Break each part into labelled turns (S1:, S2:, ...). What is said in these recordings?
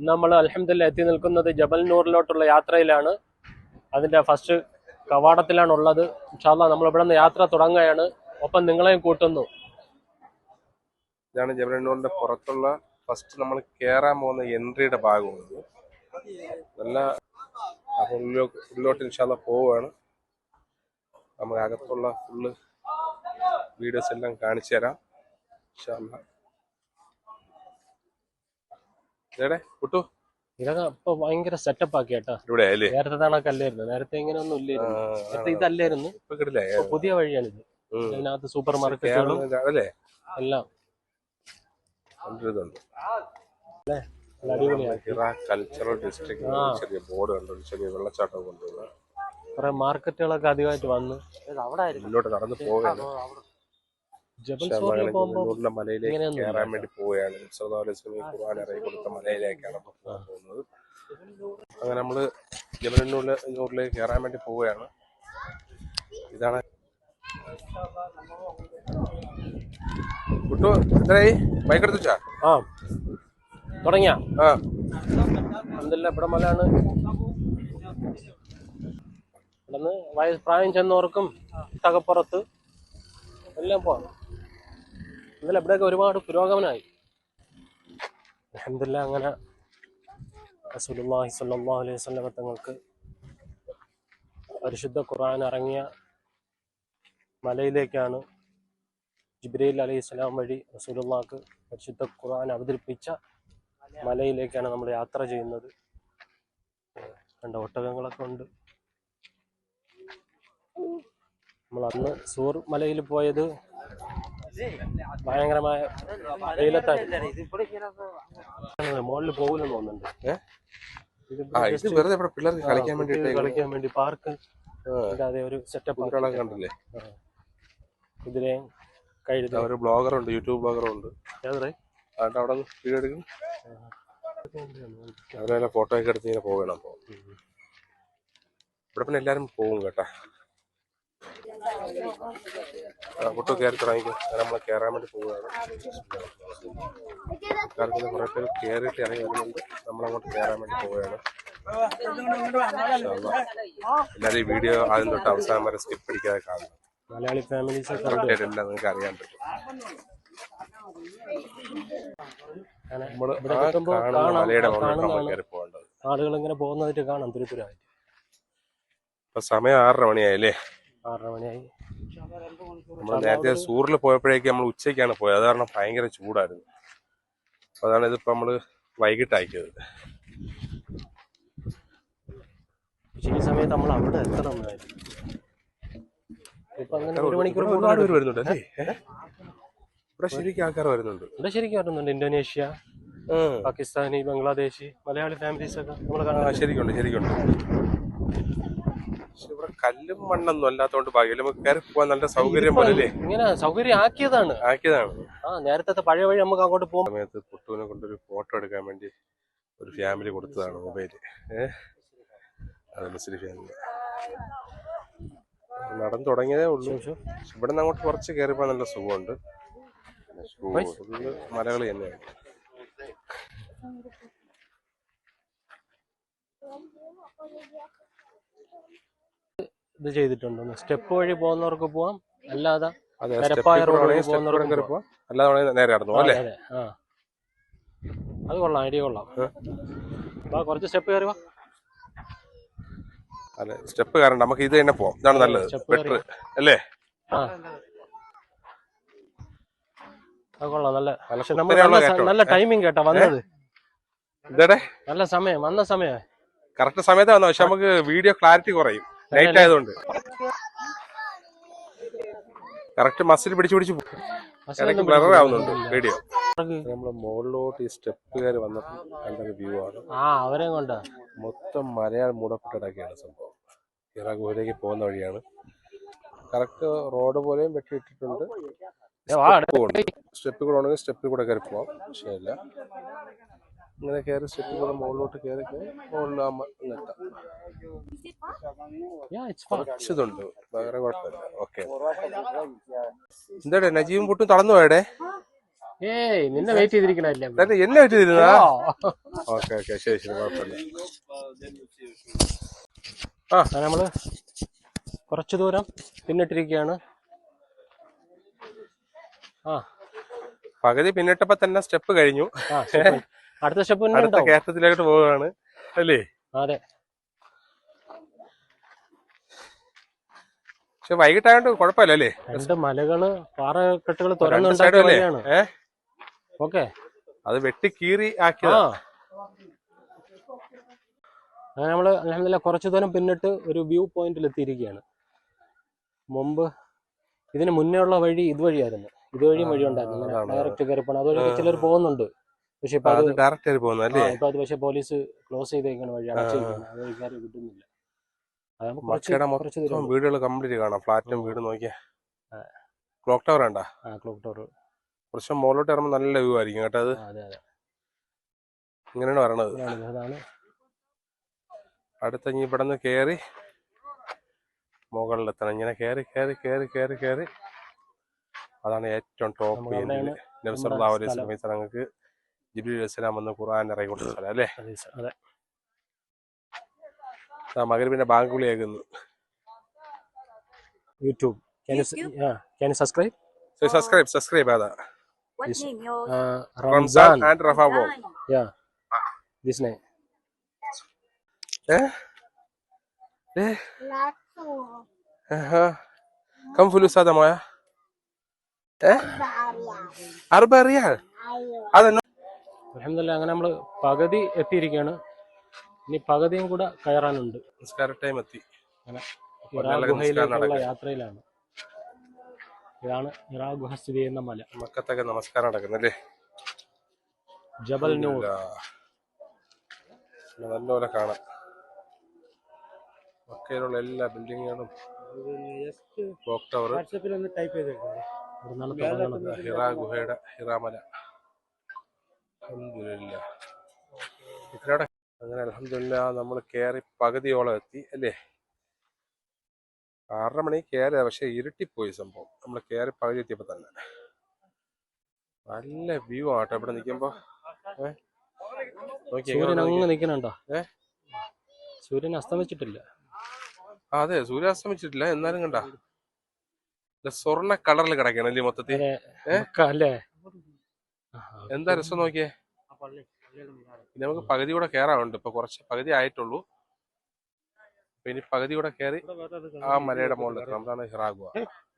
S1: നമ്മൾ അൽഹംദുലില്ലാഹ് എത്തി നിൽക്കുന്നത് ജബൽ നൂറിലോട്ടുള്ള യാത്രയിലാണ്. അതിന്റെ ഫസ്റ്റ് കവാടത്തിലാണ് ഉള്ളത്. ഇൻഷാ അല്ലാഹ് നമ്മൾ ഇവിടെ നിന്ന് യാത്ര തുടങ്ങുകയാണ്. ഒപ്പം നിങ്ങളെയും കൂട്ടുന്നു.
S2: ഇതാണ് ജബൽ നൂറിന്റെ പുറത്തുള്ള ഫസ്റ്റ് നമ്മൾ കയറാൻ പോകുന്ന എൻട്രിയുടെ ഭാഗമാണ്. നല്ല ഉള്ളിലോട്ട് ഇൻഷാ അല്ലാഹ് പോവുകയാണ്. നമുക്ക് അകത്തുള്ള ഫുള്ള് വീഡിയോസ് എല്ലാം കാണിച്ചു തരാം ഇൻഷാ അല്ലാഹ്.
S1: ഇതൊക്കെ ഇപ്പൊ ഭയങ്കര സെറ്റപ്പ് ആക്കി കേട്ടാ. നേരത്തെ കണക്കല്ലായിരുന്നു. നേരത്തെ ഇങ്ങനെ ഒന്നും ഇല്ലായിരുന്നു. നേരത്തെ ഇതല്ലായിരുന്നു. പുതിയ വഴിയാണിത്. ഇതിനകത്ത് സൂപ്പർ മാർക്കറ്റുകളും എല്ലാം
S2: കൾച്ചറൽ ഡിസ്ട്രിക്ട് ചെറിയ ബോർഡ് കണ്ടു. ചെറിയ വെള്ളച്ചാട്ടം കൊണ്ടുള്ള
S1: കുറെ മാർക്കറ്റുകളൊക്കെ അധികമായിട്ട് വന്ന്
S2: മുന്നോട്ട് നടന്നു പോവുകയാണ്. മലയിലേക്ക് കയറാൻ വേണ്ടി പോവുകയാണ്. ഖുർആൻ ഇറങ്ങി കൊടുത്ത മലയിലേക്കാണ് പോകുന്നത്. അങ്ങനെ നമ്മള് ജബൽ നൂറിലേക്ക് കയറാൻ വേണ്ടി പോവുകയാണ്. ഇതാണ് കുട്ടു. എത്രയായി ബൈക്ക് എടുത്തു വെച്ചാ?
S1: തുടങ്ങിയ അൽഹംദുലില്ലാഹ് ഇവിടെ മലയാണ്. ഇവിടുന്ന് പ്രായം ചെന്നവർക്കും തകപ്പുറത്ത് എല്ലാം പോവാം. എന്നാലും ഇവിടെയൊക്കെ ഒരുപാട് പുരോഗമനമായി അൽഹംദുലില്ലാഹ്. അങ്ങനെ റസൂലുള്ളാഹി സ്വല്ലല്ലാഹു അലൈഹി വസല്ലം തങ്ങൾക്ക് പരിശുദ്ധ ഖുർആൻ ഇറങ്ങിയ മലയിലേക്കാണ്, ജിബ്രീൽ അലൈഹിസ്സലാം വഴി റസൂലുള്ളാഹിക്ക് പരിശുദ്ധ ഖുർആൻ അവതരിപ്പിച്ച മലയിലേക്കാണ് നമ്മൾ യാത്ര ചെയ്യുന്നത്. രണ്ട് ഒട്ടകങ്ങളൊക്കെ ഉണ്ട്. നമ്മൾ അന്ന് സൂർ മലയിൽ പോയത് ഭയങ്കരമായ വെയിലത്തായിരുന്നു. മുകളിൽ പോകില്ലെന്ന് തോന്നുന്നുണ്ട്. കളിക്കാൻ വേണ്ടി പാർക്ക് അതെ ഒരു സെറ്റപ്പ്
S2: കണ്ടില്ലേ.
S1: കുതിരയും കഴുത.
S2: ഒരു ബ്ലോഗറുണ്ട്, യൂട്യൂബ് ബ്ലോഗറുണ്ട്. അവിടെ വീഡിയോ എടുക്കും. അവരെ ഫോട്ടോ ഒക്കെ എടുത്ത് ഇങ്ങനെ പോകണം. അപ്പൊ ഇവിടെ പിന്നെ എല്ലാരും പോകും കേട്ടാ. ഫോട്ടോ കയറി തുടങ്ങിക്കും. നമ്മളെ കയറാൻ വേണ്ടി പോവുകയാണ്. കുറെ പേര് കയറിയിട്ട് ഇറങ്ങി വരുന്നുണ്ട്. നമ്മളങ്ങോട്ട് കയറാൻ വേണ്ടി പോവുകയാണ്. എല്ലാവരും ഈ വീഡിയോ ആദ്യം തൊട്ട് അവസാനം വരെ സ്കിപ്പ് അടിക്കാതെ കാണണം.
S1: മലയാളി ഫാമിലീസ്
S2: എല്ലാം നിങ്ങൾക്ക് അറിയാൻ പറ്റും.
S1: ആളുകൾ ഇങ്ങനെ പോകുന്നതായിട്ട് കാണാം. തുരുതുരായിട്ട്.
S2: ഇപ്പൊ സമയം 6:30 മണിയായില്ലേ?
S1: 6:30 മണിയായി.
S2: നമ്മൾ നേരത്തെ സൂറിൽ പോയപ്പോഴേക്ക് നമ്മൾ ഉച്ചയ്ക്കാണ് പോയത്. അത് കാരണം ഭയങ്കര ചൂടായിരുന്നു. അതാണ് ഇതിപ്പോ നമ്മള് വൈകിട്ടാക്കിയത്.
S1: ഈ സമയത്ത് നമ്മൾ അവിടെ എത്തണം.
S2: ഒരുപാട് പേര് വരുന്നുണ്ട് അല്ലേ? ഇവിടെ ശരിക്കും ആൾക്കാർ വരുന്നുണ്ട്.
S1: ഇവിടെ ശരിക്കും വരുന്നുണ്ട്. ഇന്തോനേഷ്യ, പാകിസ്ഥാനി, ബംഗ്ലാദേശ്, മലയാളി ഫാമിലീസ് ഒക്കെ നമ്മൾ
S2: ശരിക്കുണ്ട്. പക്ഷെ ഇവിടെ കല്ലും മണ്ണൊന്നും അല്ലാത്തോണ്ട് ഭാഗ്യം നമുക്ക് കയറി പോകാൻ നല്ല സൗകര്യം പോലെ
S1: ഇങ്ങനെ സൗകര്യം ആക്കിയതാണ്. നേരത്തെ പഴയ വഴി നമുക്ക് അങ്ങോട്ട് പോകുന്ന
S2: സമയത്ത് പുട്ടുവിനെ കൊണ്ടൊരു ഫോട്ടോ എടുക്കാൻ വേണ്ടി ഒരു ഫാമിലി കൊടുത്തതാണ് മൊബൈല്. അത് മുസ്ലിം ഫാമിലി. നടന്നു തുടങ്ങിയതേ ഉള്ളൂ. ഇവിടെ നിന്ന് അങ്ങോട്ട് കുറച്ച് കയറിപ്പോ നല്ല സുഖമുണ്ട്. മലകൾ തന്നെയാണ്.
S1: ഇത് ചെയ്തിട്ടുണ്ടോ? സ്റ്റെപ്പ് വഴി പോകുന്നവർക്ക് പോവാം, അല്ലാതെ
S2: അല്ലാതെ നേരെ നടന്നു അല്ലേ?
S1: അത് കൊള്ളാം, ഐഡിയ കൊള്ളാം. കുറച്ച് സ്റ്റെപ്പ് കയറി വാ.
S2: അല്ലെ, സ്റ്റെപ്പ് കയറണ്ട, നമുക്ക് ഇത് തന്നെ പോവാം. ഇതാണ് നല്ലത്, ബെറ്റർ അല്ലേ?
S1: അത് കൊള്ളാം. നല്ല ടൈമിങ് കേട്ടാ വന്നത്. നല്ല സമയം, വന്ന സമയം
S2: കറക്റ്റ് സമയത്ത് വന്നു. പക്ഷെ നമുക്ക് വീഡിയോ ക്ലാരിറ്റി കുറയും നൈറ്റ് ആയതുകൊണ്ട്. കറക്റ്റ് മസിൽ പിടിച്ചു ഇടയ്ക്ക് ബ്ലർ ആവുന്നുണ്ട് വീഡിയോ. നമ്മള് മുകളിലോട്ട് ഈ സ്റ്റെപ്പ് കയറി വന്നപ്പോൾ കണ്ടൊരു വ്യൂ ആണ്.
S1: അവരെ കൊണ്ട്
S2: മൊത്തം മലയാളം മൂടപ്പെട്ടിടക്കാണ് സംഭവം. ഹിറ ഗുഹയിലേക്ക് പോകുന്ന വഴിയാണ്. കറക്റ്റ് റോഡ് പോലെയും വെട്ടിയിട്ടിട്ടുണ്ട്. സ്റ്റെപ്പ് കൂടെ ഉണ്ടെങ്കിൽ സ്റ്റെപ്പിൽ കൂടെ കയറി പോവാം. ശരിയല്ല, ഇങ്ങനെ കയറി സ്റ്റെപ്പിൽ കൂടെ മുകളിലോട്ട് കയറി മുകളിലാകുമ്പോൾ എത്താം. കുറച്ചിതുണ്ട്, വേറെ കുഴപ്പമില്ല. ഓക്കെ. എന്താടേ നജീബും പുട്ടും തളർന്നു പോയടേ?
S1: ഏയ് നിന്നെ വെയിറ്റ് ചെയ്തിരിക്കണല്ലേ.
S2: തന്നെ എന്നെ വെയിറ്റ് ചെയ്തിരുന്നാ? ഓക്കെ ഓക്കെ, ശരി ശരി, കുഴപ്പമില്ല.
S1: നമ്മള് കുറച്ചു ദൂരം പിന്നിട്ടിരിക്കുകയാണ്.
S2: പകുതി പിന്നിട്ടപ്പോ തന്നെ സ്റ്റെപ്പ് കഴിഞ്ഞു.
S1: അടുത്ത സ്റ്റെപ്പ്
S2: അടുത്ത കയറ്റത്തിലോട്ട് പോവുകയാണ് അല്ലേ?
S1: അതെ.
S2: പക്ഷെ വൈകിട്ടായോണ്ട് കുഴപ്പമില്ല അല്ലേ?
S1: രണ്ട് മലകള് പാറക്കെട്ടുകൾ തുറന്നുണ്ടാക്കിയ വഴിയാണ്. ഓക്കെ,
S2: അത് വെട്ടി കീറി ആക്കിയതാ.
S1: അങ്ങനെ നമ്മള് അൽഹംദുലില്ലാ കുറച്ചു ദൂരം പിന്നിട്ട് ഒരു വ്യൂ പോയിന്റിൽ എത്തിയിരിക്കുകയാണ്. മുമ്പ് ഇതിന് മുന്നേ ഉള്ള വഴി ഇതുവഴിയായിരുന്നു. ഇതുവഴിയും വഴി ഉണ്ടായിരുന്നു, ഡയറക്റ്റ് കയറി പോകണം. അതുവഴി ചിലർ പോകുന്നുണ്ട്. പക്ഷെ ഇപ്പൊ അത്
S2: ഡയറക്റ്റ് പോകുന്നല്ലേ?
S1: ഇപ്പൊ അത് പക്ഷെ പോലീസ് ക്ലോസ് ചെയ്തേക്കാണ്, വഴി അടച്ചിരിക്കുന്നത്. അത് വഴി കയറി കിട്ടുന്നില്ല.
S2: വീടുകൾ കംപ്ലീറ്റ് കാണാം. ഫ്ലാറ്റും വീട് നോക്കിയാ. ക്ലോക്ക് ടവർ വേണ്ട?
S1: ക്ലോക്ക് ടവർ
S2: കുറച്ച് മുകളിലോട്ട് ഇറങ്ങുമ്പോൾ നല്ല വ്യൂ ആയിരിക്കും കേട്ടോ. അത് ഇങ്ങനെയാണ് വരണത്. അടുത്ത ഇവിടെ നിന്ന് കയറി മുകളിലെത്തണം. ഇങ്ങനെ കയറി കയറി കയറി കയറി കയറി അതാണ് ഏറ്റവും ടോപ്പ്. നബി സല്ലല്ലാഹു അലൈഹി വസല്ലം തങ്ങൾക്ക് ജിബ്രീൽ അലൈഹിസ്സലാം വന്ന് ഖുർആൻ ഇറങ്ങി കൊടുത്ത സ്ഥലം അല്ലേ? മഗ്‌രിബിന്റെ ബാങ്ക് വിളി കേൾക്കുന്നു.
S1: YouTube can you subscribe?
S2: Subscribe അതാ.
S3: What name yours?
S2: Ramzan and Rafa vlog.
S1: Yeah, this name.
S2: كم فلوس هذا مويه؟ 4 ريال. هذا
S1: അൽഹംദുലില്ലാ അങ്ങനെ നമ്മള് പകുതി എത്തിയിരിക്കുകയാണ്. ഇനി പകുതിയും കൂടെ കയറാനുണ്ട്.
S2: ടൈം എത്തി.
S1: ഹിറാ ഗുഹയിലേക്കുള്ള യാത്രയിലാണ്. ഇതാണ് ഹിറാ ഗുഹ സ്ഥിതി ചെയ്യുന്ന മല.
S2: മക്കത്തൊക്കെ നമസ്കാരം നടക്കുന്നല്ലേ?
S1: ജബൽ നൂർ
S2: നല്ലപോലെ കാണാം. മക്കയിലുള്ള എല്ലാ ബിൽഡിങ്ങുകളും ക്ലോക്ക് ടവർ. ഹിറാ ഗുഹയുടെ ഹിറാമല. അൽഹംദുലില്ലാ. ഇതിലൂടെ അങ്ങനെ അൽഹംദുലില്ലാ നമ്മൾ കയറി പകുതിയോളം എത്തി അല്ലേ? 6:30 മണിക്ക് കയറിയതാ, പക്ഷെ ഇരുട്ടിപ്പോയി സംഭവം. നമ്മൾ കയറി പകുതി എത്തിയപ്പോ തന്നെ നല്ല വ്യൂ ആട്ടോ ഇവിടെ നിൽക്കുമ്പോ.
S1: സൂര്യൻ അങ്ങ് നിൽക്കണുണ്ടോ? സൂര്യൻ അസ്തമിച്ചിട്ടില്ല.
S2: അതെ, സൂര്യൻ അസ്തമിച്ചിട്ടില്ല. എന്നാലും കണ്ട സ്വർണ്ണ കളറിൽ കിടക്കണല്ലേ മൊത്തത്തിൽ
S1: അല്ലേ?
S2: എന്താ രസം നോക്കിയേ. നമുക്ക് പകുതി കൂടെ കയറാനുണ്ട്. ഇപ്പൊ കുറച്ച് പകുതി ആയിട്ടുള്ളൂ. ഇനി പകുതി കൂടെ കയറി ആ മലയുടെ മുകളിലെത്തണം. അതാണ് ഹിറാ ഗുഹ.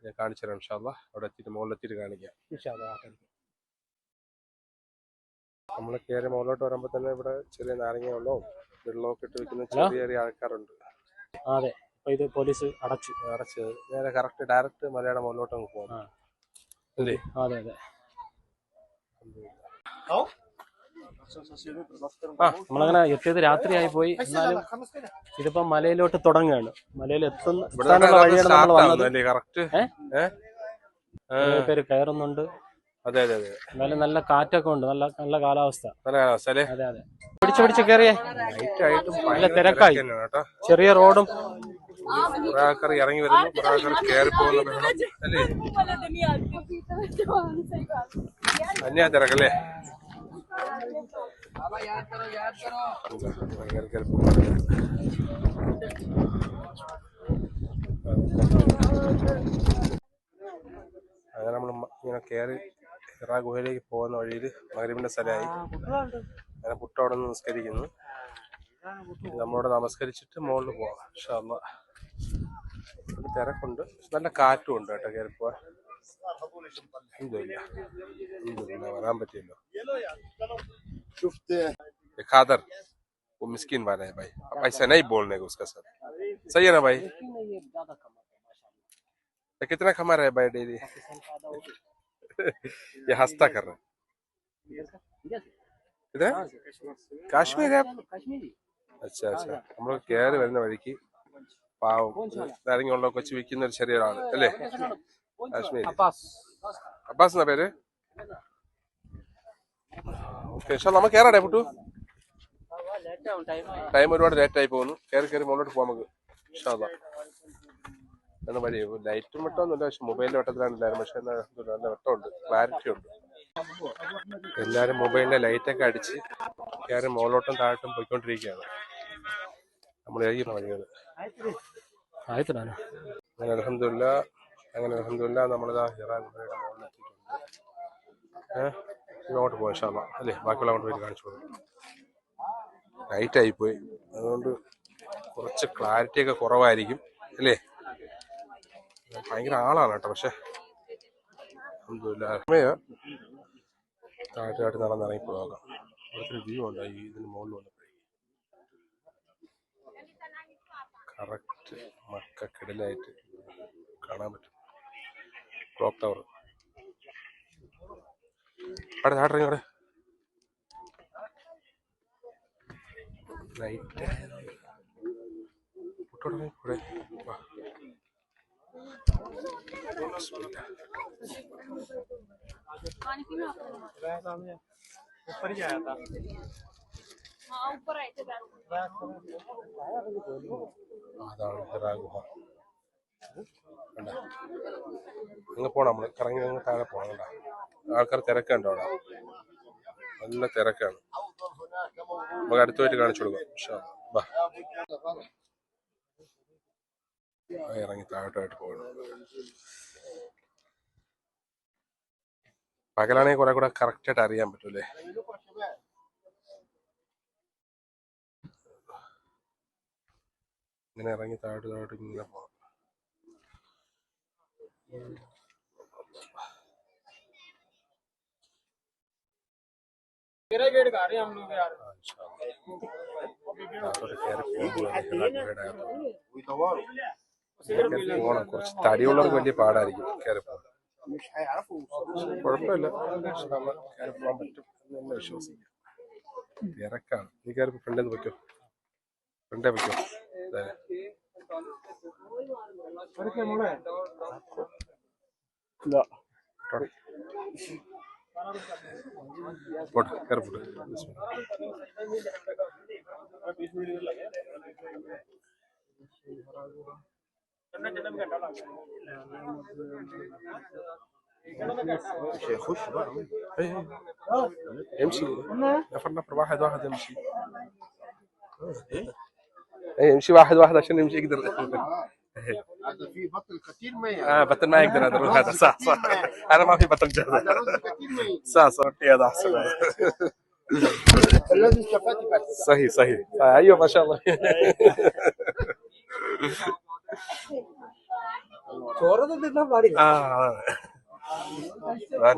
S2: ഞാൻ കാണിച്ചു തരാം ഇൻഷാ അല്ലാഹ്. അവിടെ എത്തിയിട്ട് മുകളിലെത്തിയിട്ട് കാണിക്കാം. നമ്മൾ കയറി മുകളിലോട്ട് വരുമ്പോ തന്നെ ഇവിടെ ചെറിയ നാരങ്ങ വെള്ളവും വെള്ളമൊക്കെ ഇട്ട് വെക്കുന്ന ചെറിയ ചെറിയ ആൾക്കാരുണ്ട്.
S1: അതെ, ഇത് പോലീസ് അടച്ചു.
S2: നേരെ കറക്റ്റ് ഡയറക്റ്റ് മലയുടെ മുകളിലോട്ട് അങ്ങ് പോകും അല്ലേ?
S1: അതെ അതെ. നമ്മളങ്ങനെ എത്തിയത് രാത്രിയായി പോയി. എന്നാലും ഇതിപ്പോ മലയിലോട്ട് തുടങ്ങുകയാണ്. മലയിൽ എത്തുന്ന വഴിയാണ് നമ്മൾ വന്നത്. പേര് കയറുന്നുണ്ട്.
S2: അതെ അതെ അതെ.
S1: എന്നാലും നല്ല കാറ്റൊക്കെ ഉണ്ട്. നല്ല നല്ല കാലാവസ്ഥ.
S2: നല്ല കാലാവസ്ഥ അല്ലേ?
S1: അതെ അതെ. പിടിച്ച് കയറിയേ. നല്ല തിരക്കായി. ചെറിയ റോഡും
S2: ആൾക്കാർ ഇറങ്ങി വരുന്നു, ആൾക്കാർ കയറി പോകുന്ന അന്യാ തിരക്കല്ലേ? അങ്ങനെ നമ്മൾ ഇങ്ങനെ കയറി ഹിറാ ഗുഹയിലേക്ക് പോകുന്ന വഴിയിൽ മഗ്‌രിബിന്റെ സ്ഥലമായി. അങ്ങനെ പുട്ട് അവിടെ നിന്ന് നിസ്കരിക്കുന്നു. നമ്മളോട് നമസ്കരിച്ചിട്ട് മുകളിൽ പോവാം ഇൻഷാ അല്ലാഹ്. തിരക്കുണ്ട്, നല്ല കാറ്റും ഉണ്ട് കേട്ടോ കയറി പോവാൻ. വരാൻ പറ്റിയല്ലോ. खादर वो मिस्किन वाला है भाई, ऐसा नहीं बोलने का उसका साथ। सही है ना भाई? कितना कमा रहा है भाई डेली? ये हंसता कर रहा है इधर काश्मीर है। अच्छा अच्छा. നമ്മൾ കയറി വരുന്ന വഴിക്ക് പാവം നാരങ്ങ കൊച്ചു വിൽക്കുന്ന ഒരു ചെറിയൊരാള് അല്ലേ? കാശ്മീർ. അബ്ബാസ് എന്നാ പേര്? നമ്മൾ കയറാടേ പുട്ടു. ടൈം ഒരുപാട് ലേറ്റ് ആയി പോകുന്നു. കയറി മുകളിലോട്ട് പോകാം നമുക്ക് ഇൻഷാ അല്ലാഹ്. വഴി ലൈറ്റും വെട്ടമൊന്നുമില്ല, പക്ഷെ മൊബൈലിന്റെ വെട്ടത്തിലാണ് എല്ലാവരും. പക്ഷെ നല്ല വെട്ടമുണ്ട്, ക്ലാരിറ്റി ഉണ്ട്. എല്ലാരും മൊബൈലിന്റെ ലൈറ്റൊക്കെ അടിച്ച് എല്ലാരും മുകളോട്ടും താഴോട്ടും പോയിക്കൊണ്ടിരിക്കുകയാണ്. നമ്മൾ കഴിയുന്ന വഴികൾ
S1: ആയിട്ടാണ്.
S2: അങ്ങനെ അൽഹംദുലില്ലാ നമ്മളിതാ ഹിറാ ഗുഹയുടെ മുകളിലെത്തിയിട്ടുണ്ട്. ഇങ്ങോട്ട് പോയി ഇൻഷാ അല്ലാഹ് അല്ലേ, ബാക്കിയുള്ള അങ്ങോട്ട് പോയി കാണിച്ചു കൊടുക്കും. നൈറ്റ് ആയിപ്പോയി, അതുകൊണ്ട് കുറച്ച് ക്ലാരിറ്റി ഒക്കെ കുറവായിരിക്കും അല്ലേ. ഭയങ്കര ആളാണ് കേട്ടോ. പക്ഷെ അൽഹംദുലില്ലാ താഴോട്ട് നടന്നിറങ്ങി പോകാം. അവിടുത്തെ വ്യൂ ഉണ്ട് ഈ ഇതിന് മുകളിൽ വന്നപ്പോഴേ. കറക്റ്റ് മക്കക്കിടലായിട്ട് കാണാൻ പറ്റും ക്ലോക്ക് ടവർ. അവിടെ താഴെ അവിടെ നൈറ്റ് കൂടെ അതാണ് ഹിറാ ഗുഹ. നിങ്ങൾ പോണം, നമ്മള് കറങ്ങി നിങ്ങൾ താഴെ പോണം. കണ്ട ആൾക്കാർ തിരക്കുണ്ടോ അവിടെ? നല്ല തിരക്കാണ്. നമുക്ക് അടുത്തുമായിട്ട് കാണിച്ചു കൊടുക്കാം. ഇറങ്ങി താഴോട്ടായിട്ട് പോകണം. പകലാണെങ്കിൽ കുറെ കൂടെ കറക്റ്റ് ആയിട്ട് അറിയാൻ പറ്റൂലേ. ഇങ്ങനെ ഇറങ്ങി താഴോട്ട് ഇങ്ങനെ പോകാം. പോണം, കുറച്ച് തടിയുള്ളവർക്ക് വലിയ പാടായിരിക്കും കയറി പോകാൻ. കുഴപ്പമില്ല, കയറി പോകാൻ പറ്റും എന്ന് തന്നെ വിശ്വസിക്കാം. തിരക്കാണ്. നീ കയറി ഫ്രണ്ടിൽ നിന്ന് വെക്കോ, ഫ്രണ്ടേ വെക്കോ. പോട്ടെ, കയറി പോട്ടെ. امشي نفرنا واحد يمشي. يمشي واحد عشان يمشي يقدر.
S3: هذا في بطل كثير ما
S2: بطل ما يقدر هذا. هذا صح انا ما في بطل جاهز.
S3: هذا رز كثير ما
S2: صح هذا احسن.
S3: لازم شفاتي بس.
S2: صحيح ايوه ما شاء الله.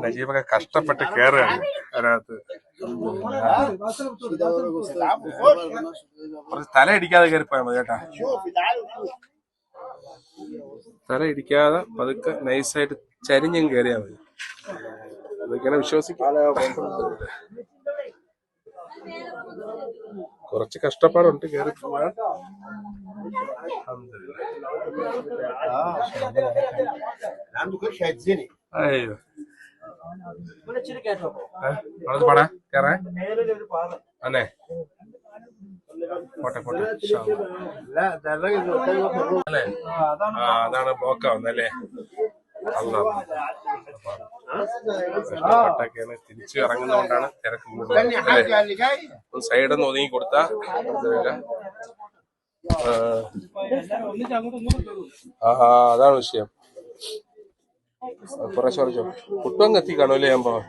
S2: നജീബൊക്കെ കഷ്ടപ്പെട്ട് കയറുകയാണ് അതിനകത്ത്. കുറച്ച് തല ഇടിക്കാതെ കയറിപ്പോയാൽ മതി കേട്ടാ. തല ഇടിക്കാതെ പതുക്കെ നൈസായിട്ട് ചരിഞ്ഞും കയറിയാൽ മതി. അതൊക്കെയാണ് വിശ്വസിക്കാം. കുറച്ച് കഷ്ടപ്പാടുണ്ട് കയറി പോവാൻ. അയ്യോ പാടാ കയറേ അല്ലേ. പോട്ടെ അല്ലേ. അതാണ് ബ്ലോക്ക് ആവുന്നല്ലേ. കഷ്ടപ്പെട്ടൊക്കെയാണ് തിരിച്ചു ഇറങ്ങുന്നതുകൊണ്ടാണ് തിരക്ക് കൂടുതൽ. സൈഡൊന്ന് ഒതുങ്ങി കൊടുത്താ അതാണ് വിഷയം. കുറച്ചോ കുട്ടം കത്തി കാണൂല്ലേ ഞാൻ പോവാൻ.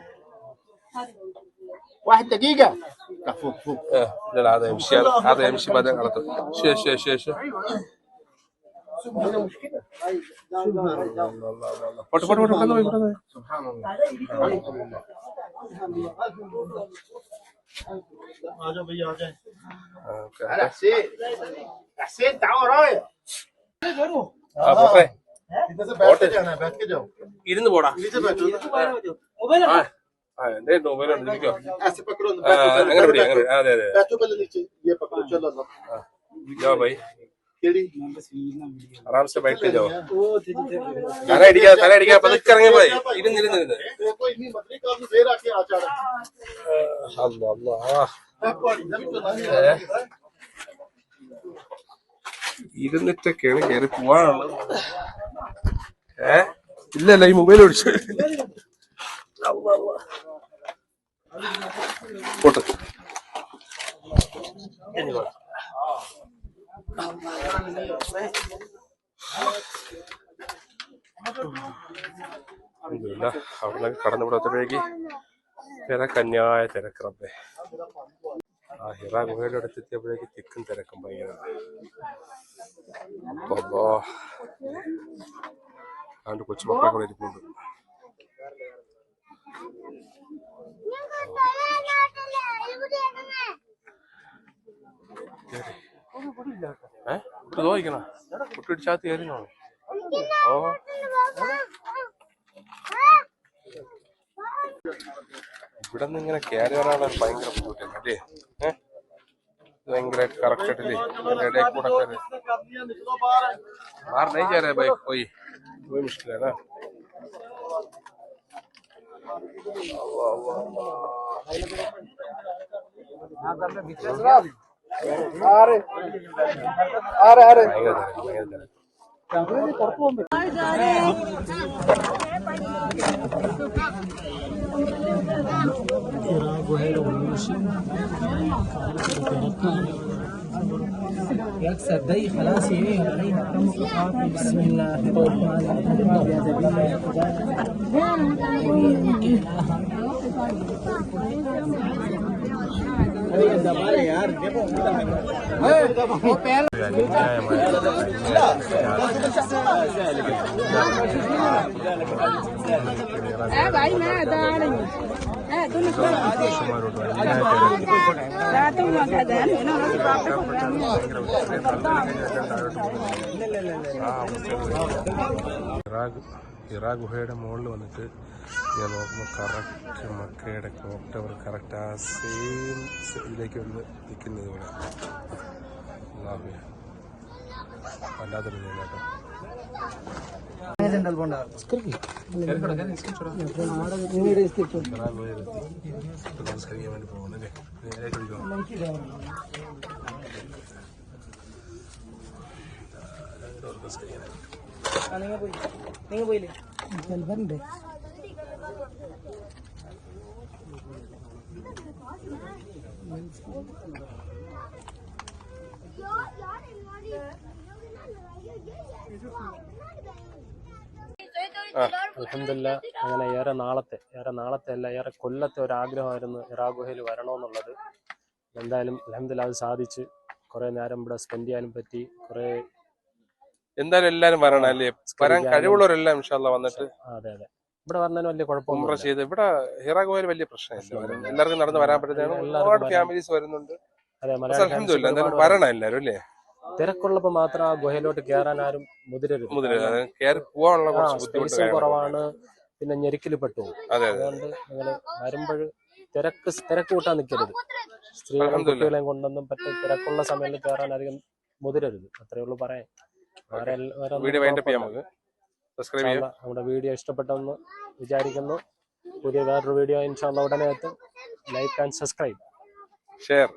S2: هذا يمشي بعدين على طول. شيش فوت سبحان الله.
S3: आजा भैया आजा. حسين تعال ورايا. इधर से बैठ के जाना है. बैठ के जाओ.
S2: ഇരുന്ന് പോടാ.
S3: नीचे बैठो.
S2: मोबाइल എന്റെ മൊബൈൽ ഇരിക്കോ.
S3: ऐसे पकड़ो.
S2: അങ്ങനെ പിടി അങ്ങനെ. അതെ
S3: बैठो पहले नीचे. ये पकड़ो. चलो ना.
S2: जाओ भाई.
S3: केड़ी
S2: आराम से बैठ के जाओ. തല ഇടിക്കാ പതുക്കെ ഇറങ്ങി പോയി. ഇരുന്ന്
S3: कोई नहीं मत नहीं काम देर आके आ जा रहा.
S2: അല്ലാഹ് ഇരുന്നിട്ടൊക്കെയാണ് കയറി പോവാനുള്ളത്. ഇല്ലല്ല ഈ മൊബൈൽ ഓടിച്ചു. പോട്ട് അവിടെ കടന്നു വിടത്തേക്ക് തിരക്കന്യായ തിരക്ക് റബ്ബേ. ആ ഹിറ ഗുഹയുടെ അടുത്തെത്തിയപ്പോഴേക്ക് തിക്കും തിരക്കും ഭയങ്കര. അപ്പോ അതുകൊണ്ട് കൊച്ചുമക്കളെ കൂടെ ഇരിപ്പുണ്ട്. കുട്ടി നോക്കണ കുട്ടി ഇടിച്ചാത്ത് കയറിനോ? ഓ ഇവിടെ നിന്ന് ഇങ്ങനെ കയറി വരാനുള്ള ഭയങ്കര ബുദ്ധിമുട്ടാണ് അല്ലേ? ഭയങ്കര കറക്റ്റ് ആയിട്ടില്ലേ ഇടയിൽ കൂടെ കയറി बाहर नहीं जा रहे भाई कोई मुश्किल है ना.
S4: يكسر دي خلاص يمين بسم الله الرحمن
S5: भाई मैं
S2: ഹിറ ഗുഹയുടെ മുകളിൽ വന്നിട്ട് ഞാൻ നോക്കുമ്പോൾ കറക്റ്റ് മക്കയുടെ ക്ലോക്ക് ടവർ കറക്റ്റ് ആ സെയിം ഇതിലേക്ക് വന്ന് നിൽക്കുന്നത് ഇവിടെ. വല്ലാത്തൊരു കേട്ടോ. നമസ്കരിക്കാൻ വേണ്ടി പോകുന്നല്ലേ? നേരെ
S4: പോയില്ലേ
S1: അൽഹംദുലില്ലാ അങ്ങനെ ഏറെ നാളത്തെ അല്ല ഏറെ കൊല്ലത്തെ ഒരു ആഗ്രഹമായിരുന്നു ഹിറാ ഗുഹയിൽ വരണമെന്നുള്ളത്. എന്തായാലും അൽഹംദുലില്ലാ അത് സാധിച്ച്. കുറെ നേരം ഇവിടെ സ്പെൻഡ് ചെയ്യാനും പറ്റി. കുറെ
S2: എന്തായാലും എല്ലാരും വരണം അല്ലേ? വരാൻ കഴിവുള്ളവരെല്ലാം ഇൻഷാല്ലാ വന്നിട്ട്
S1: അതെ ഇവിടെ വന്നതിന് വലിയ കുഴപ്പമൊന്നും
S2: ചെയ്ത് ഇവിടെ ഹിറ ഗുഹയിൽ വലിയ പ്രശ്നമില്ല. എല്ലാവർക്കും നടന്ന് വരാൻ പറ്റുന്നതാണ്. ഒരുപാട് ഫാമിലീസ് വരുന്നുണ്ട്.
S1: അതെ
S2: അൽഹംദുലില്ലാ എന്തായാലും വരണം എല്ലാവരും അല്ലേ?
S1: തിരക്കുള്ളപ്പോ മാത്രം ആ ഗുഹയിലോട്ട് കയറാൻ ആരും മുതിരരുത്.
S2: കയറി പോകാനുള്ള കുറച്ച്
S1: സ്പേസും കുറവാണ്. പിന്നെ ഞെരുക്കിൽ പെട്ടു. അതുകൊണ്ട് നിങ്ങൾ വരുമ്പോൾ തിരക്ക് കൂട്ടാൻ നിൽക്കരുത്. സ്ത്രീകളും കുട്ടികളെയും കൊണ്ടൊന്നും തിരക്കുള്ള സമയത്ത് കയറാൻ അധികം മുതിരരുത്. അത്രേ ഉള്ളൂ പറയാൻ. നമ്മുടെ വീഡിയോ ഇഷ്ടപ്പെട്ടെന്ന് വിചാരിക്കുന്നു. പുതിയ വേറൊരു വീഡിയോ ഇൻഷാ അല്ലാഹ് ഉടനെ എത്തും. Like and subscribe
S2: share